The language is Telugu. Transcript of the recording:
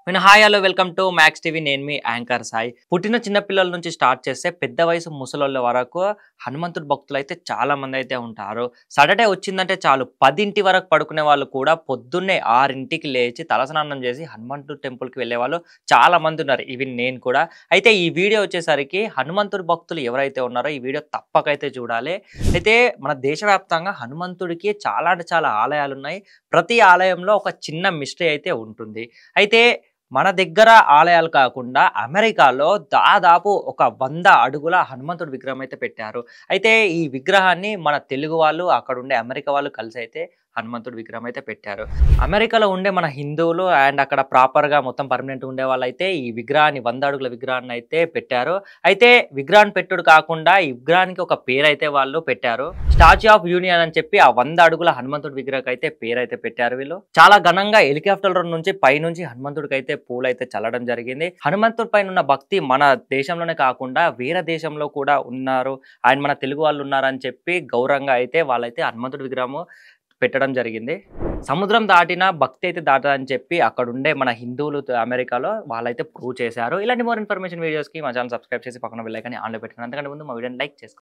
Hi hello welcome to max TV. నేను మీ యాంకర్ సాయి. పుట్టిన చిన్న పిల్లల నుంచి స్టార్ట్ చేస్తే పెద్ద వయసు ముసలోళ్ళ వరకు హనుమంతుడి భక్తులు అయితే చాలా మంది అయితే ఉంటారు. సాటర్డే వచ్చిందంటే చాలు 10 వరకు పడుకునే వాళ్ళు కూడా పొద్దున్నే 6కి లేచి తలస్నానం చేసి హనుమంతుడి టెంపుల్కి వెళ్ళే వాళ్ళు చాలా మంది ఉన్నారు. ఈవెన్ నేను కూడా. అయితే ఈ వీడియో వచ్చేసరికి హనుమంతుడి భక్తులు ఎవరైతే ఉన్నారో ఈ వీడియో తప్పకైతే చూడాలి. అయితే మన దేశవ్యాప్తంగా హనుమంతుడికి చాలా అంటే చాలా ఆలయాలు ఉన్నాయి. ప్రతి ఆలయంలో ఒక చిన్న మిస్టరీ అయితే ఉంటుంది. అయితే మన దగ్గర ఆలయాలు కాకుండా అమెరికాలో దాదాపు ఒక 100 అడుగుల హనుమంతుడి విగ్రహం అయితే పెట్టారు. అయితే ఈ విగ్రహాన్ని మన తెలుగు వాళ్ళు, అక్కడ ఉండే అమెరికా వాళ్ళు కలిసి అయితే హనుమంతుడి విగ్రహం అయితే పెట్టారు. అమెరికాలో ఉండే మన హిందువులు అండ్ అక్కడ ప్రాపర్‌గా మొత్తం పర్మనెంట్ ఉండే వాళ్ళైతే ఈ విగ్రహాన్ని 100 అడుగుల విగ్రహాన్ని అయితే పెట్టారు. అయితే విగ్రహాన్ని పెట్టుడు కాకుండా ఈ విగ్రహానికి ఒక పేరైతే వాళ్ళు పెట్టారు. స్టాచ్యూ ఆఫ్ యూనియన్ అని చెప్పి ఆ 100 అడుగుల హనుమంతుడి విగ్రహం అయితే పేరైతే పెట్టారు వీళ్ళు. చాలా ఘనంగా హెలికాప్టర్ నుంచి పైనుంచి హనుమంతుడికి అయితే పూలైతే చల్లడం జరిగింది. హనుమంతుడి పైన ఉన్న భక్తి మన దేశంలోనే కాకుండా వేరే దేశంలో కూడా ఉన్నారు. ఆయన మన తెలుగు వాళ్ళు ఉన్నారని చెప్పి గౌరవంగా అయితే వాళ్ళైతే హనుమంతుడి విగ్రహం పెట్టడం జరిగింది. సముద్రం దాటినా భక్తి అయితే దాటదని చెప్పి అక్కడుండే మన హిందువులు అమెరికాలో వాళ్ళైతే ప్రూవ్ చేశారు. ఇలాంటి మోర్ ఇన్ఫర్మేషన్ వీడియోస్‌కి మా ఛానెల్ సబ్స్క్రైబ్ చేసి పక్కన బెల్ ఐకాన్ని ఆన్‌లో పెట్టుకోండి. అంతకంటే ముందు మా వీడియోని లైక్ చేసుకోండి.